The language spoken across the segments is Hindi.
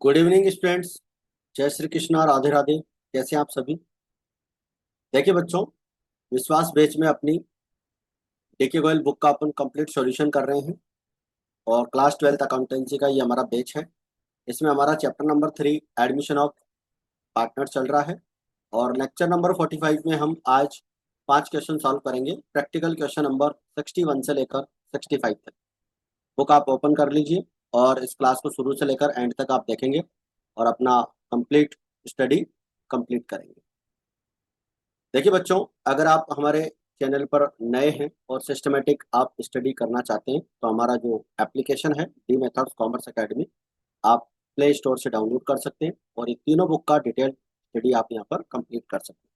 Good evening students. जय श्री कृष्णा, राधे राधे। कैसे हैं आप सभी? देखिए बच्चों, विश्वास बैच में अपनी डीके गोयल बुक का अपन कंप्लीट सॉल्यूशन कर रहे हैं और क्लास 12th अकाउंटेंसी का ये हमारा बैच है। इसमें हमारा chapter number 3 admission of partner चल रहा है और लेक्चर नंबर 45 में हम आज 5 क्वेश्चन सॉल्व करेंगे। प्रैक्टिकल क्वेश्चन नंबर 61 से लेकर 65 तक। बुक आप ओपन कर लीजिए और इस क्लास को शुरू से लेकर एंड तक आप देखेंगे और अपना कंप्लीट स्टडी कंप्लीट करेंगे। देखिए बच्चों, अगर आप हमारे चैनल पर नए हैं और सिस्टमेटिक आप स्टडी करना चाहते हैं तो हमारा जो एप्लीकेशन है डी मेथड्स कॉमर्स एकेडमी, आप प्ले स्टोर से डाउनलोड कर सकते हैं और ये तीनों बुक का डिटेल स्टडी आप यहाँ पर कंप्लीट कर सकते हैं।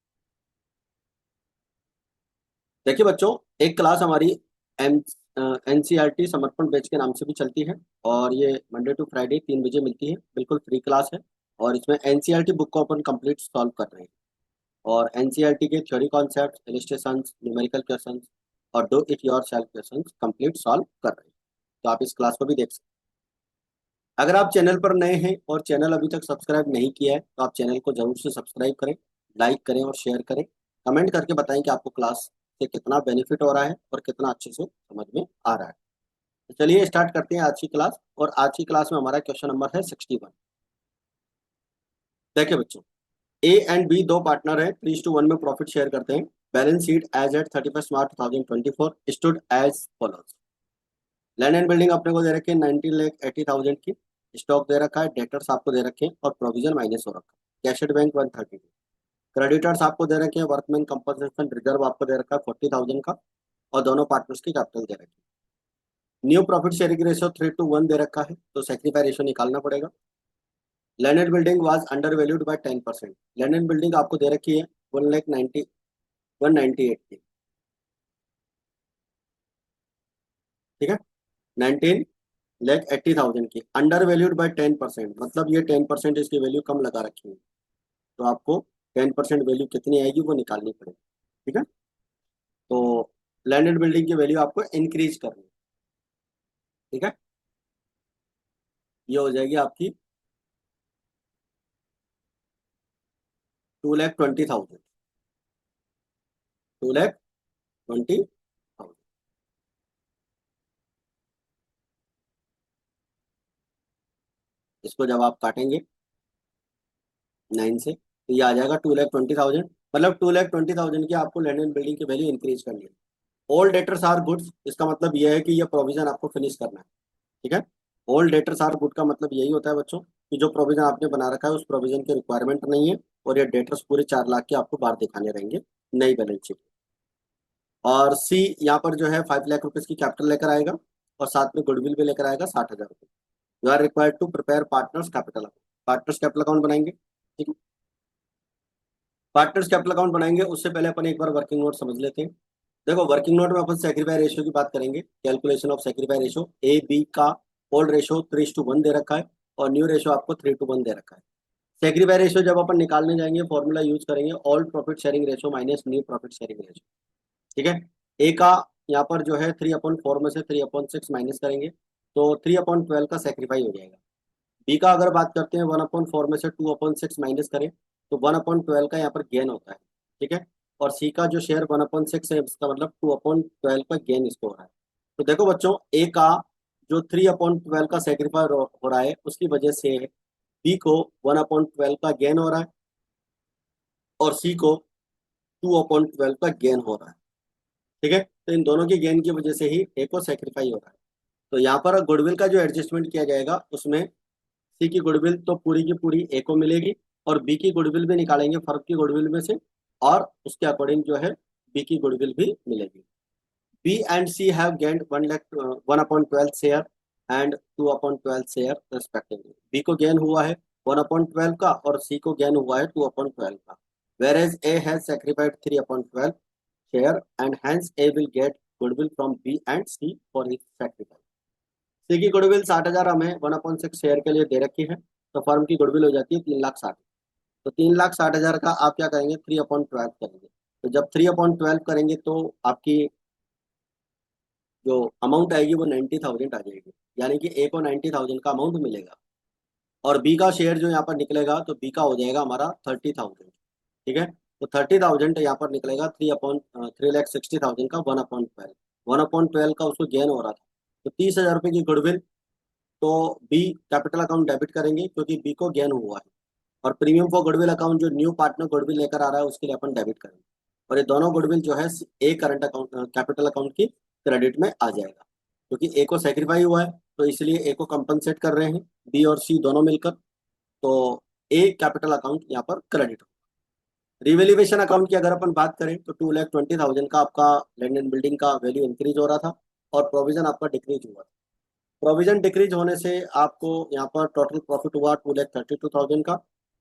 देखिए बच्चों, एक क्लास हमारी एम एनसीईआरटी समर्पण बैच के नाम से भी चलती है और ये मंडे टू फ्राइडे 3 बजे मिलती है। बिल्कुल फ्री क्लास है और इसमें एनसीईआरटी बुक को अपन कंप्लीट सॉल्व कर रहे हैं और एनसीईआरटी के theory concept, illustrations, numerical questions और do it yourself questions complete solve कर रहे हैं। तो आप इस क्लास को भी देख सकते हैं। अगर आप चैनल पर नए हैं और चैनल अभी तक सब्सक्राइब नहीं किया है तो आप चैनल को जरूर से सब्सक्राइब करें, लाइक करें और शेयर करें। कमेंट करके बताएं कि आपको क्लास से कितना बेनिफिट हो रहा है और कितना अच्छे से समझ में आ रहा है। तो चलिए स्टार्ट करते हैं आज की क्लास। और आज की क्लास में हमारा क्वेश्चन नंबर है 61। देखिए बच्चों, ए एंड बी दो पार्टनर हैं, 3:1 में प्रॉफिट शेयर करते हैं। Balance sheet as at 31 March 2024 stood as follows. Land and building अपने को दे रखे हैं 19,80,000 की। स्टॉक दे रखा है, डेटर्स आपको दे रखे हैं और प्रोविजन माइनस हो रखा है। Cash at bank 132। क्रेडिटर्स आपको दे रखे हैं, वर्कमैन कंपनसेशन रिजर्व आपको दे रखा है 40,000 का और दोनों पार्टनर्स की कैपिटल दे रखी है। न्यू प्रॉफिट शेयरिंग रेशियो 3:1 दे रखा है तो सेक्रीफाई रेशियो निकालना पड़ेगा। Land and building was under valued bye 10%। Land and building आपको दे रखी है 1,98 की। ठीक है, 19,80,000 की अंडर वैल्यूड बाय 10%, मतलब ये 10% इसकी वैल्यू कम लगा रखी है तो आपको 10% वैल्यू कितनी आएगी वो निकालनी पड़ेगी। ठीक है, तो लैंड एंड बिल्डिंग की वैल्यू आपको इंक्रीज करनी है। ठीक है, ये हो जाएगी आपकी 2,20,000। 2,20,000। इसको जब आप काटेंगे 9 से तो ये आ जाएगा 2,20,000। मतलब 2,20,000 की आपको लैंड एंड बिल्डिंग की वैल्यू इंक्रीज करनी है। ऑल डेटर्स आर गुड्स, इसका मतलब ये है कि ये प्रोविजन आपको फिनिश करना है। ठीक है, ऑल डेटर्स आर गुड का मतलब यही होता है बच्चों कि जो प्रोविजन आपने बना रखा है उस प्रोविजन की रिक्वायरमेंट नहीं है और ये डेटर्स पूरे 4 लाख के आपको बाहर दिखाने रहेंगे नई बैलेंस शीट। और सी यहाँ पर जो है 5 लाख रुपीज की कैपिटल लेकर आएगा और साथ में गुडविल भी लेकर आएगा 60,000 रुपये। You are required to prepare partners capital account. Partners capital account बनाएंगे। ठीक है, पार्टनर्स कैपिटल अकाउंट बनाएंगे उससे पहले अपन एक बार वर्किंग नोट समझ लेते हैं। देखो, वर्किंग नोट में अपन सेक्रीफाई रेशियो की बात करेंगे। Calculation of sacrifice ratio, A B का ओल्ड रेशियो 3:1 दे रखा है और न्यू रेशियो आपको 3:1 दे रखा है। सेक्रीफाई रेशियो जब अपन निकालने जाएंगे फॉर्मूला यूज करेंगे old profit sharing ratio minus new profit sharing ratio. ठीक है, ए का यहाँ पर जो है 3/4 में से 3/6 माइनस करेंगे तो 3/12 का सेक्रीफाई हो जाएगा। बी का अगर बात करते हैं 1/4 में से 2/6 माइनस करें तो 1/12 का यहाँ पर गेन होता है। ठीक है, और सी का जो शेयर 1/6 है इसका मतलब 2/12 का गेन इसको हो रहा है। तो देखो बच्चों, ए का जो 3/12 का सेक्रीफाई हो रहा है उसकी वजह से बी को 1/12 का गेन हो रहा है और सी को 2/12 का गेन हो रहा है। ठीक है, तो इन दोनों के गेन की वजह से ही ए को सेक्रीफाई हो रहा है। तो यहाँ पर गुडविल का जो एडजस्टमेंट किया जाएगा उसमें सी की गुडविल तो पूरी की पूरी ए को मिलेगी और बी की गुडविल भी निकालेंगे फर्क की गुडविल में से और उसके अकॉर्डिंग जो है बी की गुडविल भी मिलेगी। B and C have gained 1/12 share and 2/12 share respectively. B को गेन हुआ है 1/12 का और सी को गेन हुआ है 2/12 का। Where as A has sacrificed 3/12 share and hence A will get goodwill from B and C for his sacrifice. C की गुडविल 60,000 हमें 1/6 शेयर के लिए दे रखी है तो फर्म की गुडविल हो जाती है 3,60,000। तो 3,60,000 का आप क्या करेंगे 3/12 करेंगे। तो जब 3/12 करेंगे तो आपकी जो अमाउंट आएगी वो 90,000 आ जाएगी, यानी कि ए को 90,000 का अमाउंट मिलेगा। और बी का शेयर जो यहाँ पर निकलेगा तो बी का हो जाएगा हमारा 30,000। ठीक है, तो 30,000 यहाँ पर निकलेगा 3,60,000 का 1/12। 1/12 का उसको गेन हो रहा था, तो 30,000 रुपये की गुडविल तो बी कैपिटल अकाउंट डेबिट करेंगे क्योंकि बी को गेन हुआ है। और प्रीमियम फॉर गुडविल अकाउंट जो न्यू पार्टनर गुडविल लेकर आ रहा है उसके लिए अपन डेबिट करेंगे। और ये दोनों गुडविल जो है ए करंट अकाउंट कैपिटल अकाउंट की क्रेडिट में आ जाएगा, क्योंकि ए को सेक्रीफाई हुआ है तो इसलिए ए को कंपनसेट कर रहे हैं बी और सी दोनों मिलकर। तो ए कैपिटल अकाउंट यहाँ पर क्रेडिट। रिवेल्यूएशन अकाउंट की अगर अपन बात करें तो 2,20,000 का आपका लैंड एंड बिल्डिंग का वैल्यू इंक्रीज हो रहा था और प्रोविजन आपका डिक्रीज हुआ था। प्रोविजन डिक्रीज होने से आपको यहाँ पर टोटल प्रॉफिट हुआ 2,32,000 का,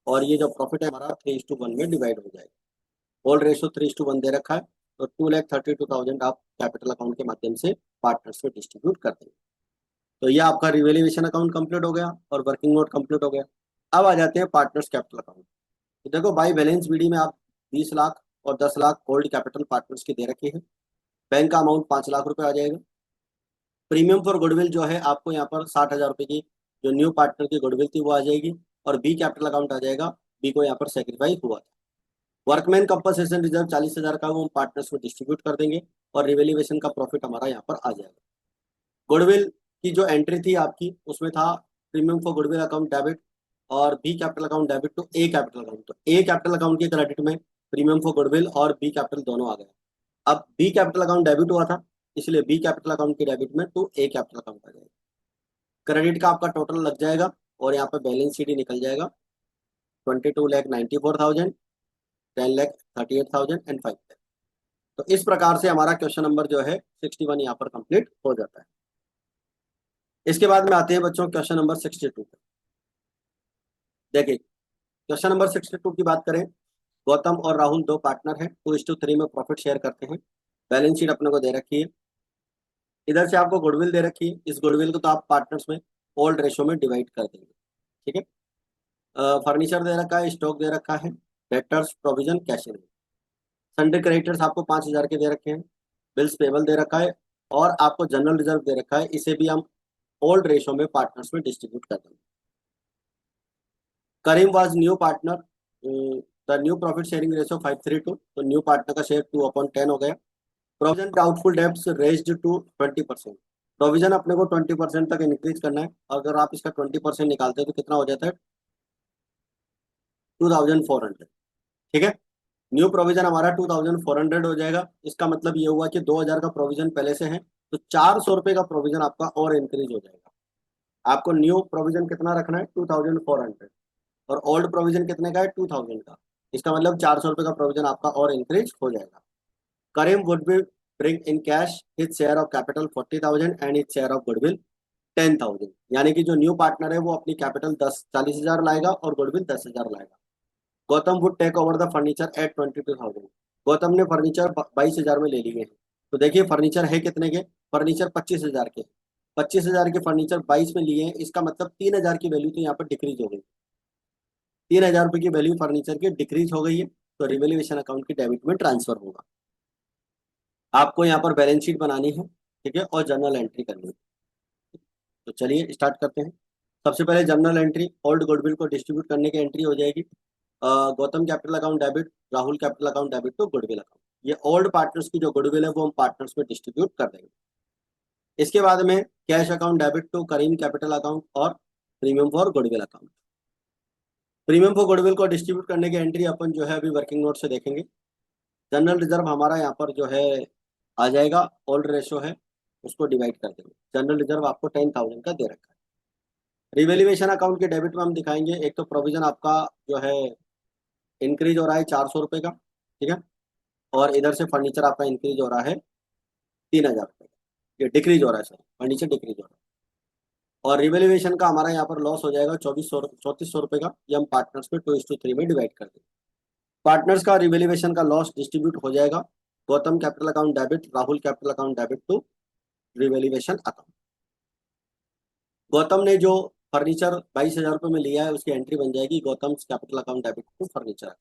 और ये जो प्रॉफिट है हमारा 3:1 में डिवाइड हो जाएगा। ओल्ड रेशो 3:1 दे रखा है, तो 2,32,000 आप कैपिटल अकाउंट के माध्यम से पार्टनर्स में डिस्ट्रीब्यूट कर देंगे। तो ये आपका रिवेल्यूएशन अकाउंट कंप्लीट हो गया और वर्किंग नोट कंप्लीट हो गया। अब आ जाते हैं पार्टनर्स कैपिटल अकाउंट। तो देखो बाई बैलेंस बीडी में आप 20 लाख और 10 लाख होल्ड कैपिटल पार्टनर्स की दे रखी है। बैंक का अमाउंट 5 लाख रुपए आ जाएगा। प्रीमियम फॉर गुडविल जो है आपको यहाँ पर 60,000 रुपए की जो न्यू पार्टनर की गुडविल थी वो आ जाएगी, और बी कैपिटल अकाउंट आ जाएगा, बी को यहाँ पर सेक्रीफाई हुआ था। वर्कमैन कंपनसेशन रिजर्व 40,000 का वो हम पार्टनर्स में डिस्ट्रीब्यूट कर देंगे, और रिवेल्यूएशन का प्रॉफिट हमारा यहाँ पर आ जाएगा। गुडविल की जो एंट्री थी आपकी उसमें था premium for goodwill account debit और B capital account debit to A capital account. तो ए कैपिटल अकाउंट के क्रेडिट में प्रीमियम फॉर गुडविल और बी कैपिटल दोनों आ गए। अब बी कैपिटल अकाउंट डेबिट हुआ था इसलिए बी कैपिटल अकाउंट के डेबिट में टू ए कैपिटल अकाउंट आ जाएगा। क्रेडिट का आपका टोटल लग जाएगा और यहाँ पे बैलेंस शीट ही निकल जाएगा 22,94,000, 10,38,000 एंड 5 लाख। तो इस प्रकार से हमारा क्वेश्चन नंबर जो है 61 यहाँ पर कंप्लीट हो जाता है। इसके बाद में आते हैं बच्चों क्वेश्चन नंबर 62 पे। देखिए क्वेश्चन नंबर 62 की बात करें, गौतम और राहुल दो पार्टनर हैं, 2:3 में प्रॉफिट शेयर करते हैं। बैलेंस शीट अपने को दे रखी है, इधर से आपको गुडविल दे रखी है। इस गुडविल को तो आप पार्टनर्स में ओल्ड रेशो में डिवाइड कर देंगे। ठीक है, फर्नीचर दे रखा है, स्टॉक दे रखा है, debtors provision cash in. Sunday creditors आपको 5,000 के दे रखे हैं, बिल्स पेबल दे रखा है, और आपको जनरल रिजर्व दे रखा है। इसे भी हम ओल्ड रेशो में पार्टनर्स में डिस्ट्रीब्यूट कर देंगे। Karim was new partner, the new profit sharing ratio 5:3, तो न्यू पार्टनर का शेयर 2/10 हो गया। Provision doubtful debts raised to 20%। Provision अपने को 20% तक इंक्रीज करना है। अगर आप इसका 20% निकालते हैं तो कितना हो जाता है 2,400। ठीक है, न्यू प्रोविजन हमारा 2,400 हो जाएगा। इसका मतलब ये हुआ कि 2,000 का प्रोविजन पहले से है, तो 400 रुपये का प्रोविजन आपका और इंक्रीज हो जाएगा। आपको न्यू प्रोविजन कितना रखना है 2,400, और ओल्ड प्रोविजन कितने का है 2,000 का। इसका मतलब 400 रुपये का प्रोविजन आपका और इंक्रीज हो जाएगा। Karim would be bring in cash his share of capital 40,000 and his share of goodwill 10,000। यानी कि जो न्यू पार्टनर है वो अपनी कैपिटल 40,000 लाएगा और गुडविल 10,000 लाएगा। Gautam would take over the furniture at 22,000। Gautam ने फर्नीचर 22,000 में ले लिए हैं। तो देखिए फर्नीचर है कितने के, फर्नीचर 25,000 के। 25,000 के फर्नीचर 22 में लिए हैं, इसका मतलब 3,000 की वैल्यू तो यहाँ पर डिक्रीज हो गई। 3,000 रुपये की वैल्यू फर्नीचर की डिक्रीज हो गई है, तो रिवेल्यूएशन अकाउंट की डेबिट में ट्रांसफर होगा। आपको यहाँ पर बैलेंस शीट बनानी है, ठीक है, और जर्नल एंट्री करनी है। तो चलिए स्टार्ट करते हैं। सबसे पहले जर्नल एंट्री, ओल्ड गुडविल को डिस्ट्रीब्यूट करने की एंट्री हो जाएगी। Gautam capital account debit, Rahul capital account debit to goodwill account. ये ओल्ड पार्टनर्स की जो गुडविल है वो हम पार्टनर्स में डिस्ट्रीब्यूट कर देंगे। इसके बाद में cash account debit to Karim capital account और premium for goodwill account. Premium for goodwill को डिस्ट्रीब्यूट करने की एंट्री अपन जो है अभी वर्किंग नोट से देखेंगे। जनरल रिजर्व हमारा यहाँ पर जो है आ जाएगा, ओल्ड रेशो है उसको डिवाइड कर देंगे। जनरल रिजर्व आपको 10,000 का दे रखा है। रिवेल्यूएशन अकाउंट के डेबिट में हम दिखाएंगे, एक तो प्रोविजन आपका जो है इंक्रीज हो रहा है 400 रुपये का, ठीक है, और इधर से फर्नीचर आपका इंक्रीज हो रहा है 3,000 रुपये का। ये डिक्रीज हो रहा है सर, फर्नीचर डिक्रीज हो रहा है। और रिवेल्यूएशन का हमारा यहाँ पर लॉस हो जाएगा 3400 रुपये का। ये हम पार्टनर्स में 2:3 में डिवाइड कर देंगे। पार्टनर्स का रिवेल्यूएशन का लॉस डिस्ट्रीब्यूट हो जाएगा। Gautam capital account debit, Rahul capital account debit to revaluation account. Gautam ने जो फर्नीचर 22,000 रुपये में लिया है उसकी एंट्री बन जाएगी Gautam capital account debit to furniture.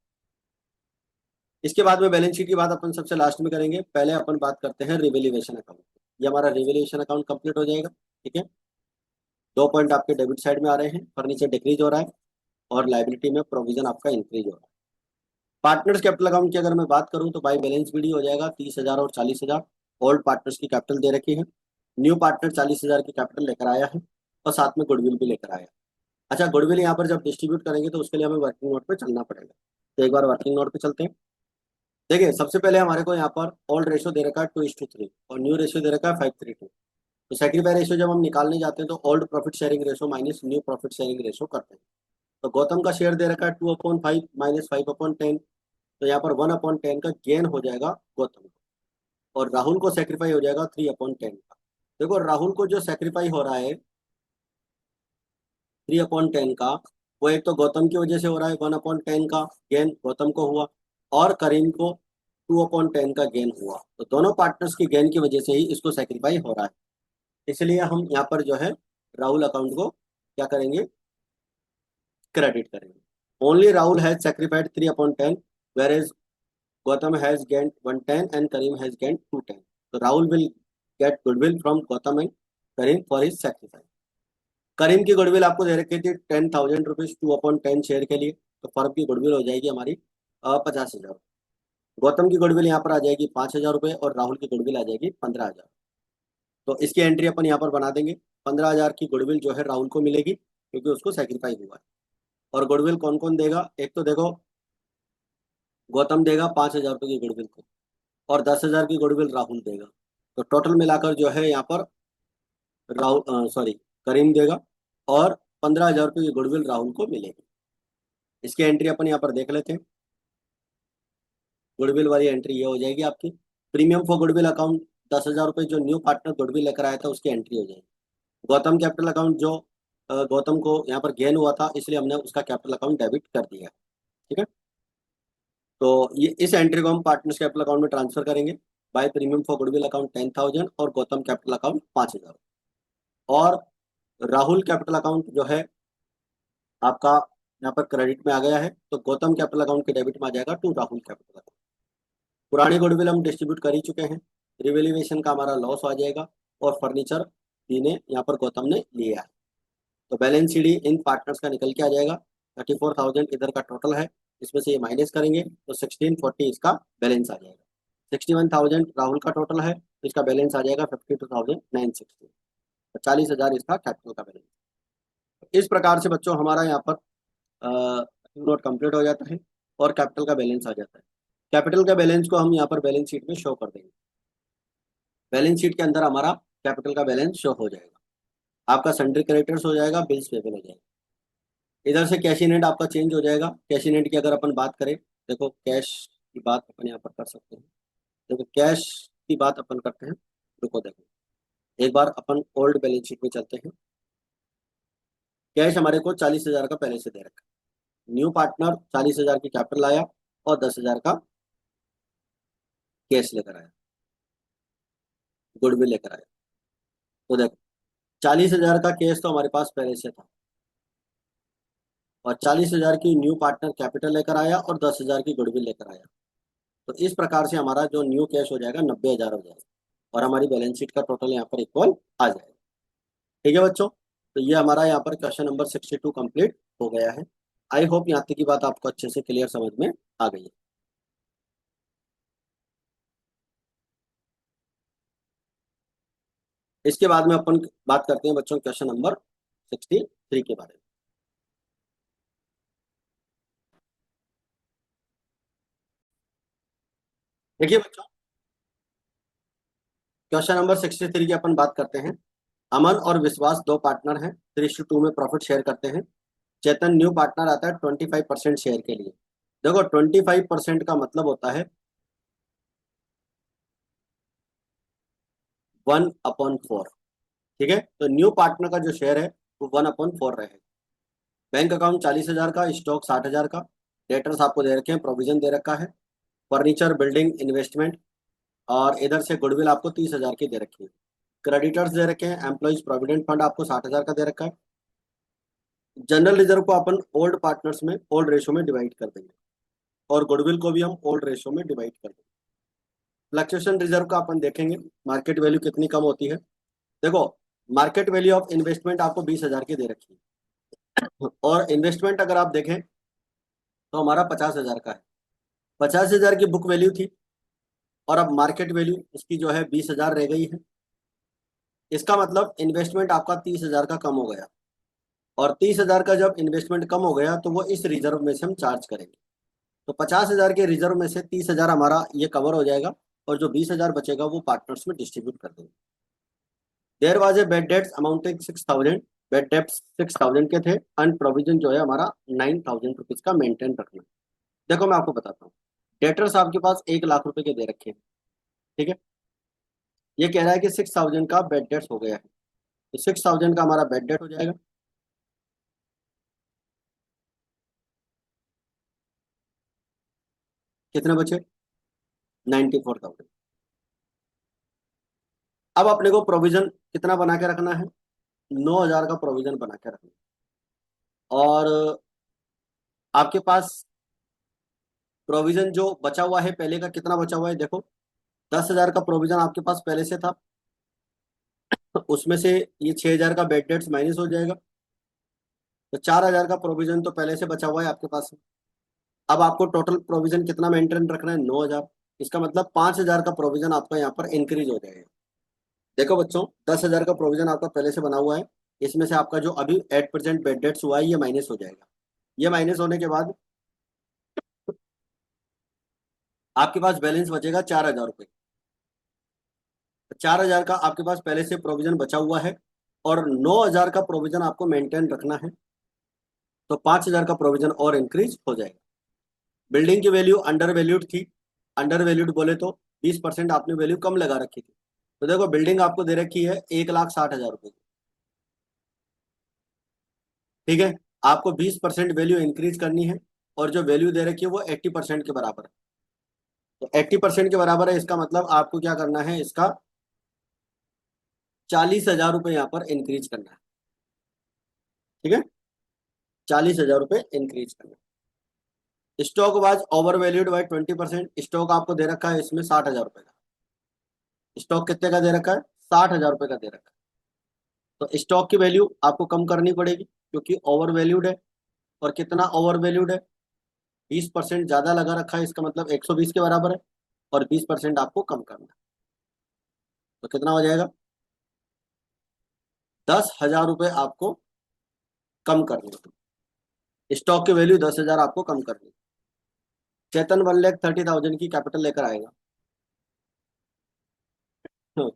इसके बाद में बैलेंस शीट की बात अपन सबसे लास्ट में करेंगे। पहले अपन बात करते हैं रिवेल्यूएशन अकाउंट। ये हमारा रिवेल्यूएशन अकाउंट कंप्लीट हो जाएगा, ठीक है। 2 पॉइंट आपके डेबिट साइड में आ रहे हैं, फर्नीचर डिक्रीज हो रहा है और लाइबिलिटी में प्रोविजन आपका इंक्रीज हो रहा है। पार्टनर्स कैपिटल अकाउंट की अगर मैं बात करूं तो बाई बैलेंस बीडी हो जाएगा 30,000 और 40,000। ओल्ड पार्टनर्स की कैपिटल दे रखी है, न्यू पार्टनर 40,000 की कैपिटल लेकर आया है और साथ में गुडविल भी लेकर आया। अच्छा, गुडविल यहाँ पर जब डिस्ट्रीब्यूट करेंगे तो उसके लिए हमें वर्किंग नोट पे चलना पड़ेगा। तो एक बार वर्किंग नोट पे चलते हैं। देखिए, सबसे पहले हमारे को यहाँ पर ओल्ड रेशियो दे रखा है 2:3 और न्यू रेशियो दे रखा है 5:3। तो सेक्रीफाई रेशियो जब हम निकालने जाते हैं तो old profit sharing ratio minus new profit sharing ratio करते हैं। तो गौतम का शेयर दे रखा है 2/5 माइनस 5/10। तो यहाँ पर 1/10 का गेन हो जाएगा गौतम को, और राहुल को सेक्रीफाई हो जाएगा 3/10 का। देखो, राहुल को जो सेक्रीफाई हो रहा है 3/10 का, वो एक तो गौतम की वजह से हो रहा है, 1/10 का गेन गौतम को हुआ, और करीम को 2/10 का गेन हुआ। तो दोनों पार्टनर्स की गेन की वजह से ही इसको सेक्रीफाई हो रहा है। इसलिए हम यहाँ पर जो है राहुल अकाउंट को क्या करेंगे, क्रेडिट करेंगे। Only Rahul has sacrificed 3/10, whereas Gautam has gained 110 and Karim has gained 210. So Rahul will get goodwill from Gautam and Karim for his sacrifice. करीम की गुडविल आपको दे रखी थी 10,000 रुपीज 2/10 शेयर के लिए, तो फर्म की गुडविल हो जाएगी हमारी 50,000। गौतम की गुडविल यहाँ पर आ जाएगी 5,000 रुपये और राहुल की गुडविल आ जाएगी 15,000। तो इसकी एंट्री अपन यहाँ पर बना देंगे। 15,000 की गुडविल जो है राहुल को मिलेगी क्योंकि उसको सेक्रीफाई हुआ है। और गुडविल कौन कौन देगा, एक तो देखो गौतम देगा 5,000 रुपये की गुडविल को, और 10,000 की गुडविल राहुल देगा। तो टोटल मिलाकर जो है यहाँ पर राहुल सॉरी करीम देगा, और 15,000 रुपये की गुडविल राहुल को मिलेगी। इसकी एंट्री अपन यहाँ पर देख लेते हैं। गुडविल वाली एंट्री ये हो जाएगी आपकी। प्रीमियम फॉर गुडविल अकाउंट 10,000 रुपये जो न्यू पार्टनर गुडविल लेकर आया था उसकी एंट्री हो जाएगी। गौतम कैपिटल अकाउंट जो गौतम को यहाँ पर गेन हुआ था इसलिए हमने उसका कैपिटल अकाउंट डेबिट कर दिया। ठीक है, तो ये इस एंट्री को हम पार्टनर्स कैपिटल अकाउंट में ट्रांसफर करेंगे। By premium for goodwill account 10,000 और गौतम कैपिटल अकाउंट 5,000। और राहुल कैपिटल अकाउंट जो है आपका यहाँ पर क्रेडिट में आ गया है, तो गौतम कैपिटल अकाउंट के डेबिट में आ जाएगा टू राहुल कैपिटल अकाउंट। पुरानी गुडविल हम डिस्ट्रीब्यूट कर ही चुके हैं, रिवेल्यूएशन का हमारा लॉस आ जाएगा, और फर्नीचर भी ने यहाँ पर गौतम ने लिया है। तो बैलेंस शीट इन पार्टनर्स का निकल के आ जाएगा। 34,000 इधर का टोटल है, इसमें से ये माइनस करेंगे तो 1640 इसका बैलेंस आ जाएगा। 61,000 राहुल का टोटल है, तो इसका बैलेंस आ जाएगा 52,960। 40,000 इसका कैपिटल का बैलेंस। इस प्रकार से बच्चों हमारा यहाँ पर नोट कंप्लीट हो जाता है और कैपिटल का बैलेंस आ जाता है। कैपिटल का बैलेंस को हम यहाँ पर बैलेंस शीट में शो कर देंगे। बैलेंस शीट के अंदर हमारा कैपिटल का बैलेंस शो हो जाएगा। आपका सन्ड्री क्रेडिटर्स हो जाएगा, बिल्स पेबल हो जाएगा। इधर से कैश इन हैंड आपका चेंज हो जाएगा। कैश इन हैंड की अगर अपन बात करें, देखो कैश की बात अपन यहाँ पर कर सकते हैं। देखो कैश की बात अपन करते हैं, रुको देखो एक बार अपन ओल्ड बैलेंस शीट में चलते हैं। कैश हमारे को 40,000 का पहले से दे रखा है। न्यू पार्टनर 40,000 की कैपिटल लाया और 10,000 का कैश लेकर आया, गुडविल लेकर आया। तो देखो 40,000 का कैश तो हमारे पास पहले से था, और 40,000 की न्यू पार्टनर कैपिटल लेकर आया और 10,000 की गुडविल लेकर आया। तो इस प्रकार से हमारा जो न्यू कैश हो जाएगा 90,000 हो जाएगा, और हमारी बैलेंस शीट का टोटल यहाँ पर इक्वल आ जाएगा। ठीक है बच्चों, तो ये हमारा यहाँ पर क्वेश्चन नंबर 62 कंप्लीट हो गया है। आई होप यहाँ तक की बात आपको अच्छे से क्लियर समझ में आ गई है। इसके बाद में अपन बात करते हैं बच्चों क्वेश्चन नंबर 63 के बारे में। देखिए बच्चों, क्वेश्चन नंबर 63 की अपन बात करते हैं। अमन और विश्वास दो पार्टनर हैं, 3:2 में प्रॉफिट शेयर करते हैं। चेतन न्यू पार्टनर आता है 25% शेयर के लिए। देखो 25% का मतलब होता है 1/4। ठीक है, तो न्यू पार्टनर का जो शेयर है वो 1/4 रहेगा। बैंक अकाउंट 40,000 का, स्टॉक 60,000 का, डेटर्स आपको दे रखे हैं, प्रोविजन दे रखा है, फर्नीचर बिल्डिंग इन्वेस्टमेंट, और इधर से गुडविल आपको 30,000 की दे रखी है। क्रेडिटर्स दे रखे हैं, एम्प्लॉइज प्रोविडेंट फंड आपको 60,000 का दे रखा है। जनरल रिजर्व को अपन ओल्ड पार्टनर्स में ओल्ड रेशो में डिवाइड कर देंगे, और गुडविल को भी हम ओल्ड रेशो में डिवाइड कर देंगे। फ्लक्चुएशन रिजर्व का अपन देखेंगे मार्केट वैल्यू कितनी कम होती है। देखो मार्केट वैल्यू ऑफ इन्वेस्टमेंट आपको 20,000 की दे रखी है, और इन्वेस्टमेंट अगर आप देखें तो हमारा 50,000 का है। 50,000 की बुक वैल्यू थी, और अब मार्केट वैल्यू उसकी जो है 20,000 रह गई है। इसका मतलब इन्वेस्टमेंट आपका 30,000 का कम हो गया, और 30,000 का जब इन्वेस्टमेंट कम हो गया तो वो इस रिजर्व में से हम चार्ज करेंगे। तो 50,000 के रिजर्व में से 30,000 हमारा ये कवर हो जाएगा, और जो 20,000 बचेगा वो पार्टनर्स में डिस्ट्रीब्यूट कर देंगे। There was a bad debts amounting 6,000। Bad debts 6,000 के थे, एंड प्रोविजन जो है हमारा 9,000 रुपीज का मेंटेन रखना है। देखो मैं आपको बताता हूँ, डेटर्स आपके पास 1 लाख रुपए के दे रखे हैं, ठीक है। ये कह रहा है कि 6,000 का बेड डेट्स हो गया है, तो 6,000 का हमारा बेड डेट हो जाएगा। कितने बचे? 94,000। अब अपने को प्रोविजन कितना बना के रखना है? 9,000 का प्रोविजन बना के रखना है। और आपके पास प्रोविजन जो बचा हुआ है पहले का, कितना बचा हुआ है देखो। 10,000 का प्रोविजन आपके पास पहले से था, तो उसमें से ये 6,000 का बेड डेट्स माइनस हो जाएगा, तो 4,000 का प्रोविजन तो पहले से बचा हुआ है आपके पास। अब आपको टोटल प्रोविजन कितना मेंटेन रखना है? 9,000। इसका मतलब 5,000 का प्रोविजन आपका यहाँ पर इंक्रीज हो जाएगा। देखो बच्चों, 10,000 का प्रोविजन आपका पहले से बना हुआ है, इसमें से आपका जो अभी एट प्रेजेंट बेड डेट्स हुआ है ये माइनस हो जाएगा। ये माइनस होने के बाद आपके पास बैलेंस बचेगा 4,000 रुपये। 4,000 का आपके पास पहले से प्रोविजन बचा हुआ है, और 9,000 का प्रोविजन आपको मेंटेन रखना है, तो 5,000 का प्रोविजन और इंक्रीज हो जाएगा। बिल्डिंग की वैल्यू अंडर वैल्यूड थी। अंडर वैल्यूड बोले तो 20% आपने वैल्यू कम लगा रखी थी। तो देखो बिल्डिंग आपको दे रखी है 1,60,000 रुपये की, ठीक है। आपको 20% वैल्यू इंक्रीज करनी है, और जो वैल्यू दे रखी है वो 80% के बराबर है। तो 80% के बराबर है, इसका मतलब आपको क्या करना है, इसका 40,000 रुपये यहाँ पर इंक्रीज करना है, ठीक है। 40,000 रुपये इंक्रीज करना है। Stock was over valued by 20%। Stock आपको दे रखा है इसमें 60,000 रुपये का। स्टॉक कितने का दे रखा है? 60,000 रुपये का दे रखा है। तो स्टॉक की वैल्यू आपको कम करनी पड़ेगी, क्योंकि ओवर वैल्यूड है। और कितना ओवर वैल्यूड है? 20% ज्यादा लगा रखा है, इसका मतलब 120 के बराबर है, और 20% आपको कम करना है। तो कितना हो जाएगा? 10,000 रुपये आपको कम करनी है। स्टॉक की वैल्यू 10,000 आपको कम करनी है। चेतन 1,30,000 की कैपिटल लेकर आएगा।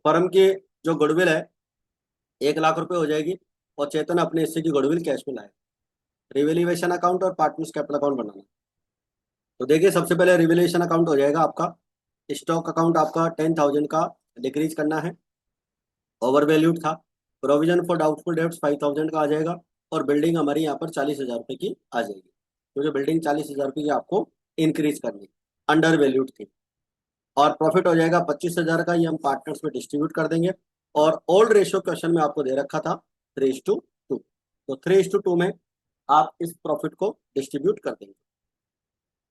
फर्म की जो गुडविल है 1 लाख रुपए हो जाएगी, और चेतन अपने हिस्से की गुडविल कैश में लाएगा। रिवेल्यूएशन अकाउंट और पार्टनर्स कैपिटल अकाउंट बनाना। तो देखिए सबसे पहले रिवेल्यूएशन अकाउंट हो जाएगा आपका। स्टॉक अकाउंट आपका 10,000 का डिक्रीज करना है, ओवर वैल्यूड था। प्रोविजन फॉर डाउटफुल डेब्ट्स 5,000 का आ जाएगा, और बिल्डिंग हमारी यहाँ पर 40,000 रुपये की आ जाएगी, क्योंकि बिल्डिंग 40,000 रुपये की आपको इंक्रीज करनी है, अंडर वैल्यूड थी। और प्रॉफिट हो जाएगा 25,000 का, ये हम पार्टनर्स में डिस्ट्रीब्यूट कर देंगे। और ओल्ड रेशियो क्वेश्चन में आपको दे रखा था 3:2, तो 3:2 में आप इस प्रॉफिट को डिस्ट्रीब्यूट कर देंगे,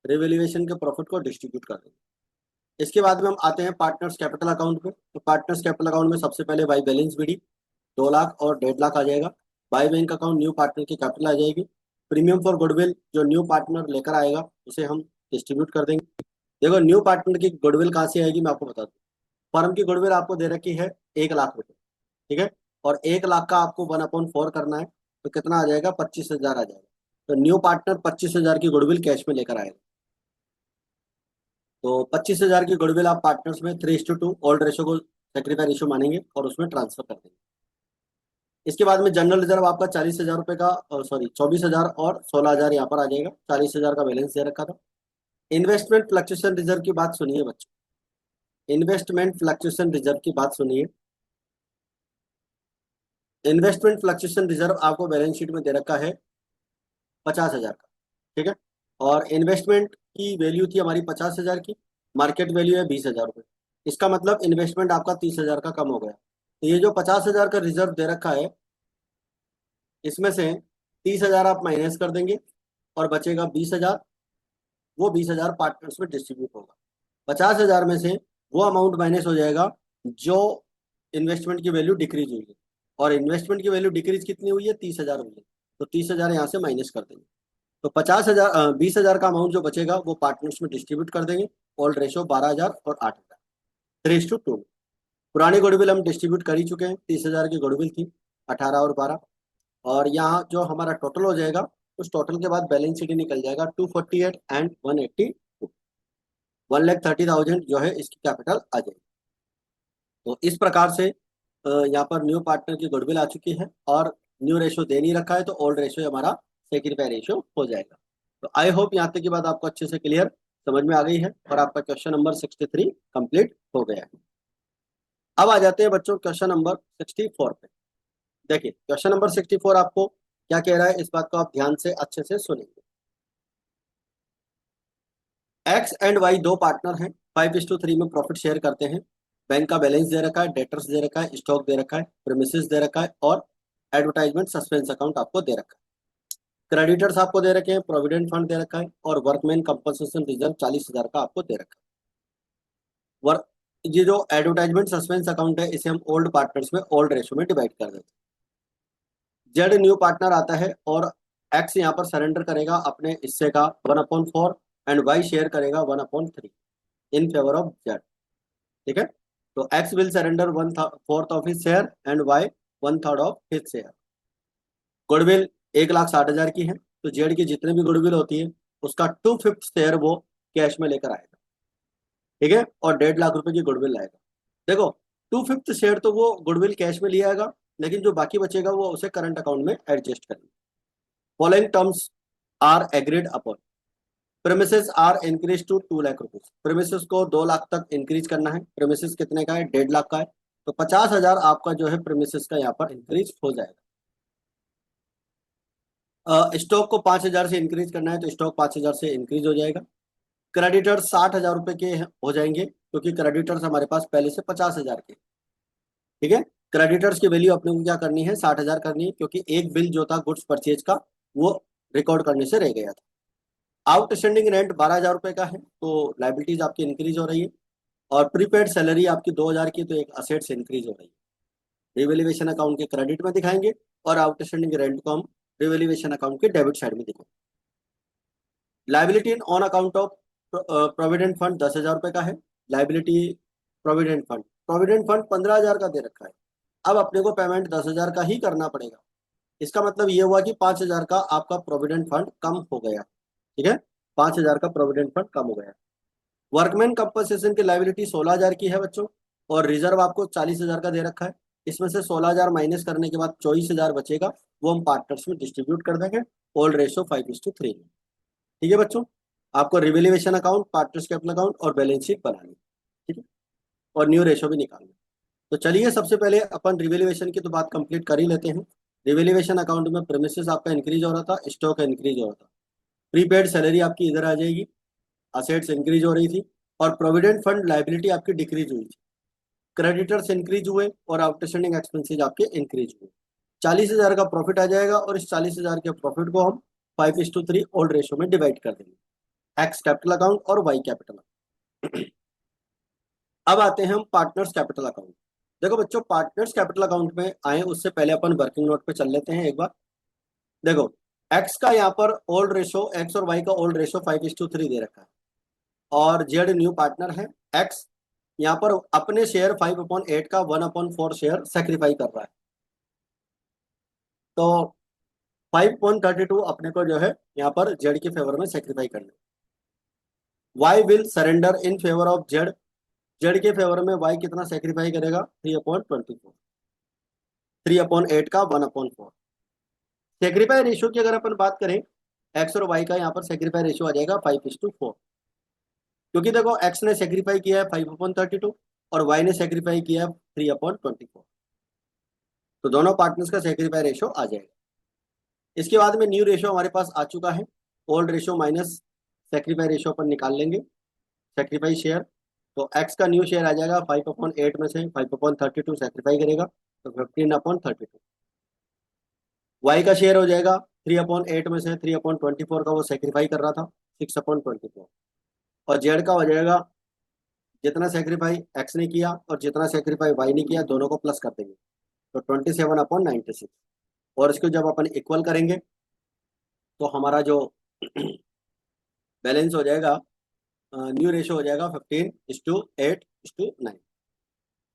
रिवेल्यूएशन के प्रॉफिट को डिस्ट्रीब्यूट कर देंगे। इसके बाद में हम आते हैं पार्टनर्स कैपिटल अकाउंट पे। तो पार्टनर्स कैपिटल अकाउंट में सबसे पहले बाई बैलेंस बीडी 2 लाख और 1.5 लाख आ जाएगा। By bank account new partner की कैपिटल आ जाएगी। प्रीमियम फॉर गुडविल जो न्यू पार्टनर लेकर आएगा उसे हम डिस्ट्रीब्यूट कर देंगे। देखो न्यू पार्टनर की गुडविल कहाँ से आएगी मैं आपको बता दूं। फर्म की गुडविल आपको दे रखी है 1 लाख रुपए, ठीक है। और 1 लाख का आपको 1/4 करना है, तो कितना आ जाएगा? 25,000 आ जाएगा। तो न्यू पार्टनर 25,000 की गुडविल कैश में लेकर आएगा। तो 25,000 की गुडविल आप पार्टनर्स में 3:2 ओल्ड रेशो को सेक्रीफाई रेशो मानेंगे, और उसमें ट्रांसफर कर देंगे। इसके बाद में जनरल रिजर्व आपका 40,000 रुपये का, सॉरी 24,000 और 16,000 यहाँ पर आ जाएगा। 40,000 का बैलेंस दे रखा था। इन्वेस्टमेंट फ्लक्चुएशन रिजर्व की बात सुनिए बच्चों। इन्वेस्टमेंट फ्लक्चुएशन रिजर्व की बात सुनिए। इन्वेस्टमेंट फ्लक्चुएशन रिजर्व आपको बैलेंस शीट में दे रखा है 50,000 का, ठीक है। और इन्वेस्टमेंट की वैल्यू थी हमारी 50,000 की, मार्केट वैल्यू है 20,000 रुपये। इसका मतलब इन्वेस्टमेंट आपका 30,000 का कम हो गया। तो ये जो 50,000 का रिजर्व दे रखा है, इसमें से 30,000 आप माइनस कर देंगे, और बचेगा 20,000। वो 20,000 पार्टनर्स में डिस्ट्रीब्यूट होगा। 50,000 में से वो अमाउंट माइनस हो जाएगा जो इन्वेस्टमेंट की वैल्यू डिक्रीज हुई है, और इन्वेस्टमेंट की वैल्यू डिक्रीज कितनी हुई है, 30,000 हुई है, तो 30,000 यहाँ से माइनस कर देंगे। तो 50,000 20,000 का अमाउंट जो बचेगा वो पार्टनर्स में डिस्ट्रीब्यूट कर देंगे। ओल्ड रेशो 12,000 और 8,000, 3:2। पुरानी गुडविल हम डिस्ट्रीब्यूट कर ही चुके हैं, 30,000 की गुडविल थी, 18 और 12। और यहाँ जो हमारा टोटल हो जाएगा, उस टोटल के बाद बैलेंस शीट निकल जाएगा 248 एंड 182, 1,30,000 जो है इसकी कैपिटल आ जाएगी। तो इस प्रकार से यहाँ पर न्यू पार्टनर की गुडविल आ चुकी है और न्यू रेशो दे नहीं रखा है, तो ओल्ड रेशो हमारा सेक्रीफाई रेशो हो जाएगा। तो आई होप यहाँ तक की बात आपको अच्छे से क्लियर समझ में आ गई है और आपका क्वेश्चन नंबर 63 कंप्लीट हो गया है। अब आ जाते हैं बच्चों क्वेश्चन नंबर 64 पे। देखिए क्वेश्चन नंबर 64 आपको क्या कह रहा है, इस बात को आप ध्यान से अच्छे से सुनेंगे। एक्स एंड वाई दो पार्टनर हैं, 5:3 में प्रॉफिट शेयर करते हैं। बैंक का बैलेंस दे रखा है, डेटर्स दे रखा है, स्टॉक दे रखा है, प्रीमिसेस दे रखा है और एडवर्टाइजमेंट सस्पेंस अकाउंट आपको दे रखा है। क्रेडिटर्स आपको दे रखे हैं, प्रोविडेंट फंड दे रखा है और वर्कमैन कंपनसेशन रिजर्व 40,000 का आपको दे रखा है। वर्क ये जो एडवर्टाइजमेंट सस्पेंस अकाउंट है, इसे हम ओल्ड पार्टनर्स में ओल्ड रेशो में डिवाइड कर देते हैं। जेड न्यू पार्टनर आता है और एक्स यहाँ पर सरेंडर करेगा अपने हिस्से का 1/4 एंड वाई शेयर करेगा 1/3 इन फेवर ऑफ जेड। ठीक है, तो X will surrender 1/4 of his share and Y 1/3 of his share. Goodwill 1,60,000 की है, तो जेड की जितने भी गुडविल होती है उसका 2/5 शेयर वो कैश में लेकर आएगा। ठीक है, और 1.5 लाख रुपए की गुडविल लाएगा। देखो 2/5 शेयर तो वो गुडविल कैश में ले आएगा, लेकिन जो बाकी बचेगा वो उसे करंट अकाउंट में एडजस्ट करेंगे। Following terms are agreed upon. Premises are increase to 2 lakh rupees. Premises को 2 लाख तक इंक्रीज करना है। प्रेमिसेस कितने का है, 1.5 लाख का है, तो 50,000 आपका जो है प्रेमिसेस का यहाँ पर इंक्रीज हो जाएगा। स्टॉक को 5,000 से इंक्रीज करना है, तो स्टॉक 5,000 से इंक्रीज हो जाएगा। क्रेडिटर्स 60,000 रुपए के हो जाएंगे, क्योंकि क्रेडिटर्स हमारे पास पहले से 50,000 के। ठीक है, क्रेडिटर्स की वैल्यू अपने को क्या करनी है, 60,000 करनी है, क्योंकि एक बिल जो था गुड्स परचेज का वो रिकॉर्ड करने से रह गया था। आउटस्टैंडिंग रेंट 12,000 रुपए का है, तो लाइबिलिटीज आपकी इंक्रीज हो रही है। और प्रीपेड सैलरी आपकी 2,000 की, तो एक असेट्स इंक्रीज हो रही है। रिवेल्युएशन अकाउंट के क्रेडिट में दिखाएंगे और आउटस्टैंडिंग रेंट को हम रिवेल्युएशन अकाउंट के डेबिट साइड में दिखाएंगे। Liability on account of provident fund 10,000 रुपए का है। लाइबिलिटी प्रोविडेंट फंड 15,000 का दे रखा है। अब अपने को पेमेंट 10,000 का ही करना पड़ेगा। इसका मतलब ये हुआ कि 5,000 का आपका प्रोविडेंट फंड कम हो गया। ठीक है, 5,000 का प्रोविडेंट फंड कम हो गया। वर्कमैन कंपनसेशन की लाइबिलिटी 16,000 की है बच्चों, और रिजर्व आपको 40,000 का दे रखा है। इसमें से 16,000 माइनस करने के बाद 24,000 बचेगा, वो हम पार्टनर्स में डिस्ट्रीब्यूट कर देंगे। Old ratio 5:3। ठीक है बच्चों, आपको revaluation account, partners capital account और बैलेंस शीट बनानी। ठीक है, और न्यू रेशो भी निकालना। तो चलिए सबसे पहले अपन रिवेल्युएशन की तो बात कंप्लीट कर ही लेते हैं। रिवेल्युएशन अकाउंट में प्रीमिसेस आपका इंक्रीज हो रहा था, स्टॉक इंक्रीज हो रहा था, प्रीपेड सैलरी आपकी इधर आ जाएगी, असेट्स इंक्रीज हो रही थी, और प्रोविडेंट फंड लाइबिलिटी आपकी डिक्रीज हुई थी। क्रेडिटर्स इंक्रीज हुए और आउटस्टैंडिंग एक्सपेंसेस आपके इंक्रीज हुए। 40,000 का प्रॉफिट आ जाएगा, और इस 40,000 के प्रॉफिट को हम 5:3 ओल्ड रेशो में डिवाइड कर देंगे, एक्स कैपिटल अकाउंट और वाई कैपिटल। अब आते हैं हम पार्टनर्स कैपिटल अकाउंट। देखो बच्चों, पार्टनर्स कैपिटल अकाउंट में आए उससे पहले अपन वर्किंग नोट पे चल लेते हैं एक बार। देखो एक्स का यहाँ पर ओल्ड रेशो, एक्स और वाई का ओल्ड रेशो 5:3 दे रखा है, और जेड न्यू पार्टनर है। एक्स यहाँ पर अपने शेयर 5/8 का 1/4 शेयर सेक्रीफाई कर रहा है, तो 5.32 अपने को जो है यहाँ पर जेड के फेवर में सेक्रीफाई करना है। Y will surrender in favour of Z. Z के फेवर में वाई कितना सेक्रीफाई करेगा, 3/24, 3/8 का 1/4। सेक्रीफाई रेशियो की अगर अपन बात करें, एक्स और वाई का यहाँ पर सेक्रीफाई रेशियो आ जाएगा 5:4, क्योंकि देखो एक्स ने सेक्रीफाई किया है 5/32 और वाई ने सेक्रीफाई किया है 3/24, तो दोनों पार्टनर्स का सेक्रीफाई रेशियो आ जाएगा। इसके बाद में न्यू रेशियो हमारे पास आ चुका है, old ratio minus sacrifice ratio अपन निकाल लेंगे। सेक्रीफाई शेयर, तो एक्स का न्यू शेयर आ जाएगा 5/8 में से 5/32 सेक्रीफाई करेगा, तो 15/32। वाई का शेयर हो जाएगा 3/8 में से 3/24 का वो सेक्रीफाई कर रहा था, 6/24। और जेड का हो जाएगा जितना सेक्रीफाई एक्स ने किया और जितना सेक्रीफाई वाई ने किया, दोनों को प्लस कर देंगे, तो 27/96, और इसको जब अपन इक्वल करेंगे तो हमारा जो बैलेंस हो जाएगा, न्यू रेशो हो जाएगा 15:8:9।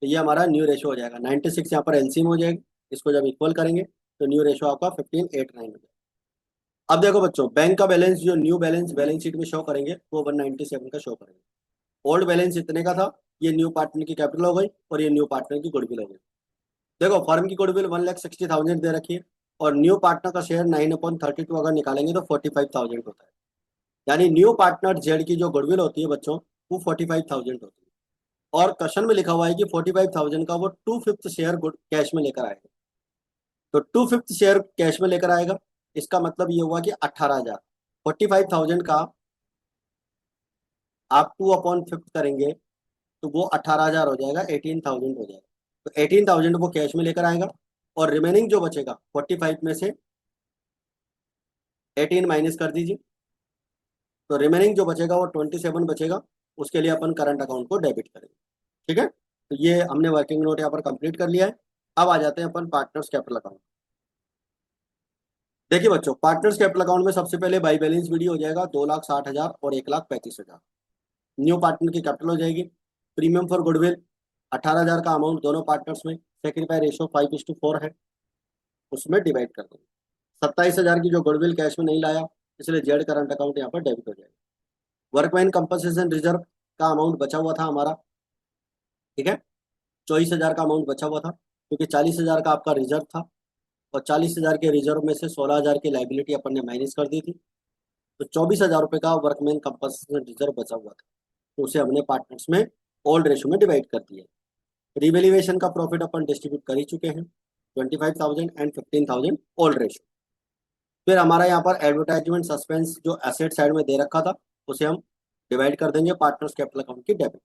तो ये हमारा न्यू रेशो हो जाएगा। 96 यहाँ पर एलसीएम हो जाएगी, इसको जब इक्वल करेंगे तो न्यू रेशो आपका 15:8:9 हो जाएगा। अब देखो बच्चों, बैंक का बैलेंस जो न्यू बैलेंस बैलेंस शीट में शो करेंगे वो 197 का शो करेंगे। ओल्ड बैलेंस इतने का था, ये न्यू पार्टनर की कैपिटल हो गई और ये न्यू पार्टनर की गुडविल हो गई। देखो फर्म की गुडविल 1,60,000 दे रखी है, और न्यू पार्टनर का शेयर 9/32 अगर निकालेंगे तो 45,000 होता है। यानी न्यू पार्टनर जेड की जो गुडविल होती है बच्चों, वो 45,000 होती है। और क्वेश्चन में लिखा हुआ है कि 45,000 का वो 2/5 शेयर गुड कैश में लेकर आएगा। तो 2/5 शेयर कैश में लेकर आएगा, इसका मतलब ये हुआ कि 18,000। 45,000 का आप 2/5 करेंगे तो वो 18,000 हो जाएगा, 18,000 हो जाएगा। तो 18,000 वो कैश में लेकर आएगा, और रिमेनिंग जो बचेगा 45 में से 18 माइनस कर दीजिए, तो रिमेनिंग जो बचेगा वो 27 बचेगा। उसके लिए अपन करंट अकाउंट को डेबिट करेंगे। ठीक है, तो ये हमने वर्किंग नोट यहाँ पर कंप्लीट कर लिया है। अब आ जाते हैं अपन पार्टनर्स कैपिटल अकाउंट। देखिए बच्चों, पार्टनर्स कैपिटल अकाउंट में सबसे पहले बाई बैलेंस वीडियो हो जाएगा 2,60,000 और 1,35,000। न्यू पार्टनर की कैपिटल हो जाएगी। प्रीमियम फॉर गुडविल 18,000 का अमाउंट दोनों पार्टनर्स में सेक्रीफाई रेशो 5:4 है, उसमें डिवाइड कर देंगे। 27,000 की जो गुडविल कैश में नहीं लाया, इसलिए जेड करंट अकाउंट यहाँ पर डेबिट हो जाएगा। वर्कमैन कंपनसेशन रिजर्व का अमाउंट बचा हुआ था हमारा, ठीक है, 24,000 का अमाउंट बचा हुआ था, क्योंकि 40,000 का आपका रिजर्व था, और 40,000 के रिजर्व में से 16,000 की लाइबिलिटी अपन ने माइनस कर दी थी। तो 24,000 रुपये का वर्कमैन कंपनसेशन रिजर्व बचा हुआ था, तो उसे हमने पार्टनर्स में ओल्ड रेशो में डिवाइड कर दिया। रिवेल्युएशन का प्रॉफिट अपन डिस्ट्रीब्यूट कर ही चुके हैं, 25,000 एंड 15,000 ओल्ड रेशो। फिर हमारा यहाँ पर एडवर्टाइजमेंट सस्पेंस जो एसेट साइड में दे रखा था, उसे हम डिवाइड कर देंगे पार्टनर्स कैपिटल अकाउंट की डेबिट।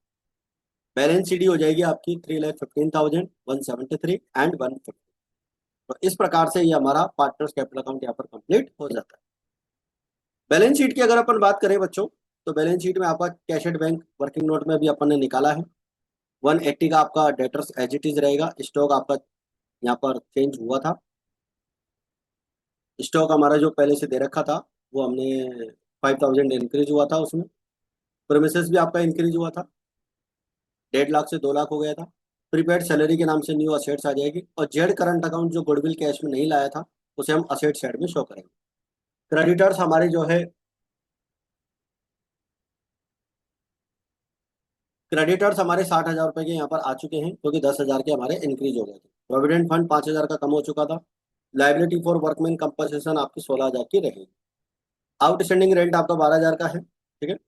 बैलेंस शीट हो जाएगी आपकी 3,15,000, 173 एंड 150। तो इस प्रकार से ये हमारा पार्टनर्स कैपिटल अकाउंट यहाँ पर कंप्लीट हो जाता है। बैलेंस शीट की अगर अपन बात करें बच्चों, तो बैलेंस शीट में आपका cash at bank working note में भी अपन ने निकाला है। 180 का आपका डेटर्स एज इट इज रहेगा। स्टॉक आपका यहाँ पर चेंज हुआ था, स्टॉक हमारा जो पहले से दे रखा था वो हमने 5,000 इंक्रीज हुआ था उसमें। प्रेमिसेस भी आपका इंक्रीज हुआ था, 1.5 लाख से 2 लाख हो गया था। प्रीपेड सैलरी के नाम से न्यू असेट्स आ जाएगी, और जेड करंट अकाउंट जो गुडविल कैश में नहीं लाया था उसे हम असेट साइड में शो करेंगे। क्रेडिटर्स हमारे जो है, क्रेडिटर्स हमारे 60,000 रुपए के यहाँ पर आ चुके हैं, क्योंकि 10,000 के हमारे इंक्रीज हो गए थे। प्रोविडेंट फंड 5,000 का कम हो चुका था। लाइबिलिटी फॉर वर्कमैन कंपनसेशन आपकी 16,000 की रहेगी। आउटस्टैंडिंग रेंट आपका 12,000 का है, ठीक है,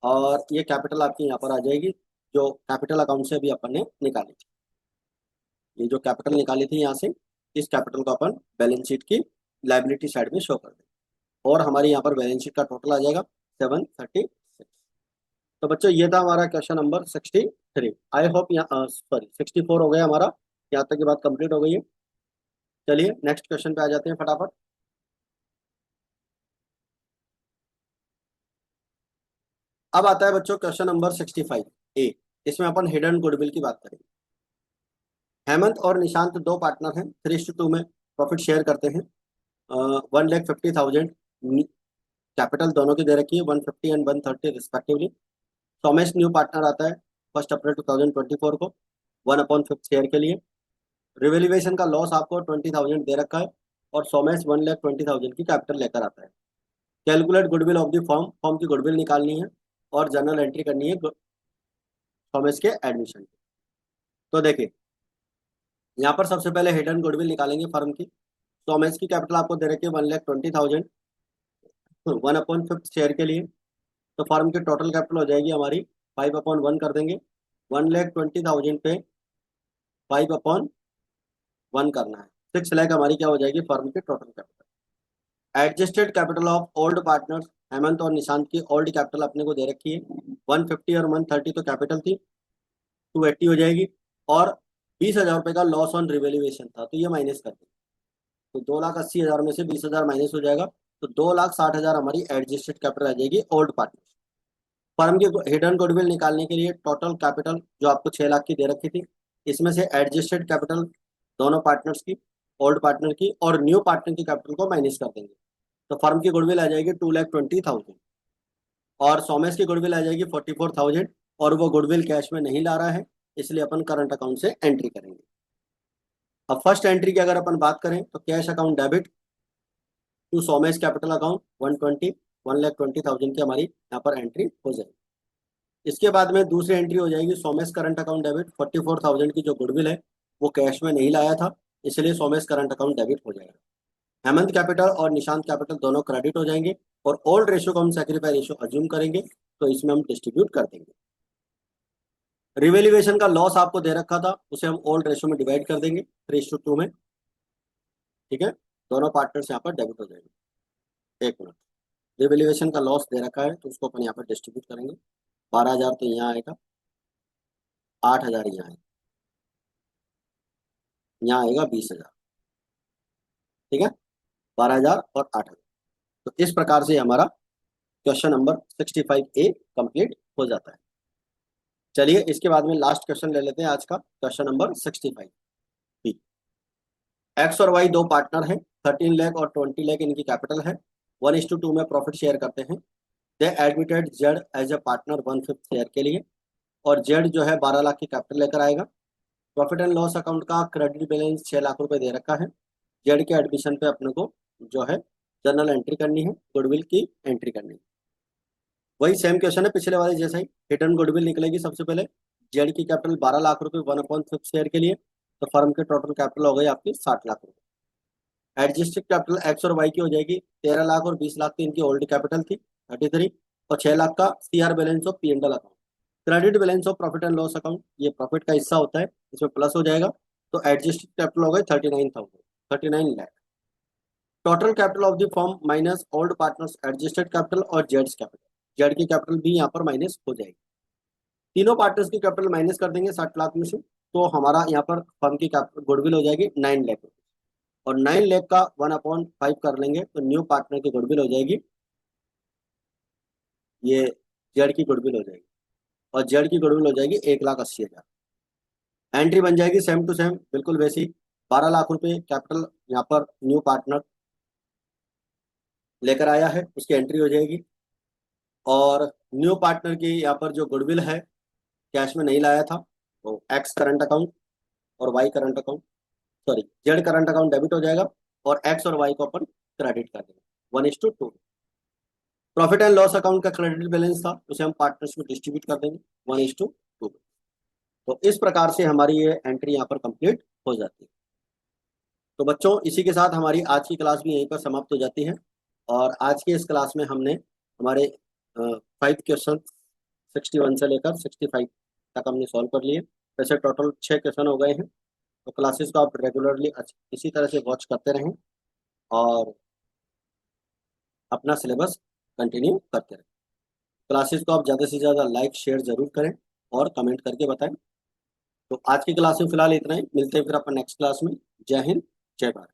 और ये कैपिटल आपकी यहाँ पर आ जाएगी, जो कैपिटल अकाउंट से अभी अपन ने निकाली थी। ये जो कैपिटल निकाली थी यहाँ से, इस कैपिटल को अपन बैलेंस शीट की लाइबिलिटी साइड में शो कर देंगे, और हमारे यहाँ पर बैलेंस शीट का टोटल आ जाएगा 736। तो बच्चों ये था हमारा क्वेश्चन नंबर 63। आई होप यहाँ, सॉरी 64 हो गया हमारा, यहाँ तक की बात कंप्लीट हो गई है। चलिए नेक्स्ट क्वेश्चन पे आ जाते हैं फटाफट। अब आता है बच्चों क्वेश्चन नंबर 65A। इसमें अपन हिडन गुडविल की बात करेंगे। हेमंत और निशांत दो पार्टनर हैं, 3:2 में प्रॉफिट शेयर करते हैं। 1,50,000 कैपिटल दोनों की दे रखी है, 150 and 130 respectively. Somesh new partner आता है 1 अप्रैल 2024 को, 1/5 शेयर के लिए। रिवेल्युएशन का लॉस आपको 20,000 दे रखा है, और सोमेश 1,20,000 की कैपिटल लेकर आता है। Calculate goodwill of the form, form की गुडविल निकालनी है, और जर्नल एंट्री करनी है सोमेश के एडमिशन। तो देखिए यहाँ पर सबसे पहले हिडन गुडविल निकालेंगे फर्म की। सोमेश की कैपिटल आपको दे रखी है 1,20,000, 1/5 शेयर के लिए। तो फर्म की टोटल कैपिटल हो जाएगी हमारी 5/1 कर देंगे। 1,20,000 पे 5/1 करना है, 6 लाख हमारी क्या हो जाएगी फर्म की total capital. Adjusted capital of old partners, Hemant और निशांत की ओल्ड कैपिटल अपने को दे रखी है 150 और 130, तो कैपिटल थी 280 हो जाएगी, और 20,000 रुपये का लॉस ऑन रिवेल्युएशन था, तो ये माइनस कर देंगे। तो 2,80,000 में से 20,000 माइनस हो जाएगा, तो 2,60,000 हमारी एडजस्टेड कैपिटल आ जाएगी ओल्ड पार्टनर। फर्म की हिडन गुडविल निकालने के लिए टोटल कैपिटल जो आपको 6 लाख की दे रखी थी, इसमें से एडजस्टेड कैपिटल दोनों पार्टनर्स की, ओल्ड पार्टनर की और न्यू पार्टनर की कैपिटल को माइनस कर देंगे। तो फर्म की गुडविल आ जाएगी 2,20,000 और सोमेश की गुडविल आ जाएगी 44,000 और वो गुडविल कैश में नहीं ला रहा है, इसलिए अपन करंट अकाउंट से एंट्री करेंगे। अब फर्स्ट एंट्री की अगर अपन बात करें तो cash account debit to Somesh capital account 1,20,000 की हमारी यहाँ पर एंट्री हो जाएगी। इसके बाद में दूसरी एंट्री हो जाएगी सोमेश करंट अकाउंट डेबिट 44,000 की जो गुडविल है वो कैश में नहीं लाया था, इसलिए सोमेश करंट अकाउंट डेबिट हो जाएगा। हेमंत कैपिटल और निशांत कैपिटल दोनों क्रेडिट हो जाएंगे और ओल्ड रेशियो को हम सेक्रीफाई रेशियो अज्यूम करेंगे, तो इसमें हम डिस्ट्रीब्यूट कर देंगे। रिवेल्युएशन का लॉस आपको दे रखा था, उसे हम ओल्ड रेशियो में डिवाइड कर देंगे 3:2 में। ठीक है, दोनों पार्टनर्स यहाँ पर डेबिट हो जाएंगे। एक मिनट, रिवेल्युएशन का लॉस दे रखा है तो उसको अपन यहाँ पर डिस्ट्रीब्यूट करेंगे। 12,000 तो यहाँ आएगा, 8,000 यहाँ आएगा, यहाँ आएगा 20,000। ठीक है, 12,000 और 8,000। तो इस प्रकार से हमारा क्वेश्चन नंबर 65A कंप्लीट हो जाता है। चलिए इसके बाद में लास्ट क्वेश्चन ले लेते हैं आज का, क्वेश्चन नंबर 65B। एक्स और वाई दो पार्टनर हैं, 13 लाख और 20 लाख इनकी कैपिटल है, 1:2 में प्रॉफिट शेयर करते हैं। They admitted Z as a partner 1/5 share के लिए और जेड जो है 12 लाख की कैपिटल लेकर आएगा। प्रॉफिट एंड लॉस अकाउंट का क्रेडिट बैलेंस 6 लाख रुपए दे रखा है। जेड के एडमिशन पे अपने को जो है जर्नल एंट्री करनी है, गुडविल की एंट्री करनी है। वही सेम क्वेश्चन है पिछले वाले जैसा ही, हिडन गुडविल निकलेगी सबसे पहले। जेड की कैपिटल 12 लाख रुपए 1/5 शेयर के लिए, तो फर्म के टोटल कैपिटल हो गई आपकी 60 लाख रुपए। एडजस्टेड कैपिटल एक्स और वाई की हो जाएगी 13 लाख और 20 लाख की इनकी ओल्ड कैपिटल थी 33 और 6 लाख का CR balance of P and L account. Credit balance of profit and loss account, ये प्रॉफिट का हिस्सा होता है, इसमें प्लस हो जाएगा। तो एडजस्टेड कैपिटल हो गई 39 lakh. Total capital of the firm minus old partners adjusted capital और जेड्स कैपिटल, जेड की कैपिटल भी यहाँ पर माइनस हो जाएगी। तीनों पार्टनर्स की कैपिटल माइनस कर देंगे 60 लाख में से, तो हमारा यहाँ पर फर्म की कैपिटल गुडविल हो जाएगी 9 लाख और 9 लाख का 1/5 कर लेंगे तो न्यू पार्टनर की गुडविल हो जाएगी, ये जेड की गुडविल हो जाएगी और जेड की गुडविल हो जाएगी 1,80,000। एंट्री बन जाएगी सेम टू सेम बिल्कुल वैसी, 12 लाख रुपए कैपिटल यहाँ पर न्यू पार्टनर लेकर आया है, उसकी एंट्री हो जाएगी। और न्यू पार्टनर की यहाँ पर जो गुडविल है कैश में नहीं लाया था, तो एक्स करंट अकाउंट और Y current account, sorry Z current account debit हो जाएगा और एक्स और वाई को अपन क्रेडिट कर देंगे 1:2। प्रॉफिट एंड लॉस अकाउंट का क्रेडिट बैलेंस था, उसे हम पार्टनर्स में डिस्ट्रीब्यूट कर देंगे 1:2। तो इस प्रकार से हमारी ये एंट्री यहाँ पर कंप्लीट हो जाती है। तो बच्चों इसी के साथ हमारी आज की क्लास भी यहीं पर समाप्त हो जाती है और आज की इस क्लास में हमने हमारे 5 क्वेश्चन 61 से लेकर 65 तक हमने सॉल्व कर लिए। वैसे टोटल 6 क्वेश्चन हो गए हैं। तो क्लासेस को आप रेगुलरली इसी तरह से वॉच करते रहें और अपना सिलेबस कंटिन्यू करते रहें। क्लासेस को आप ज़्यादा से ज़्यादा लाइक शेयर जरूर करें और कमेंट करके बताएं। तो आज की क्लास में फिलहाल इतना ही, मिलते हैं फिर अपन नेक्स्ट क्लास में। जय हिंद, जय भारत।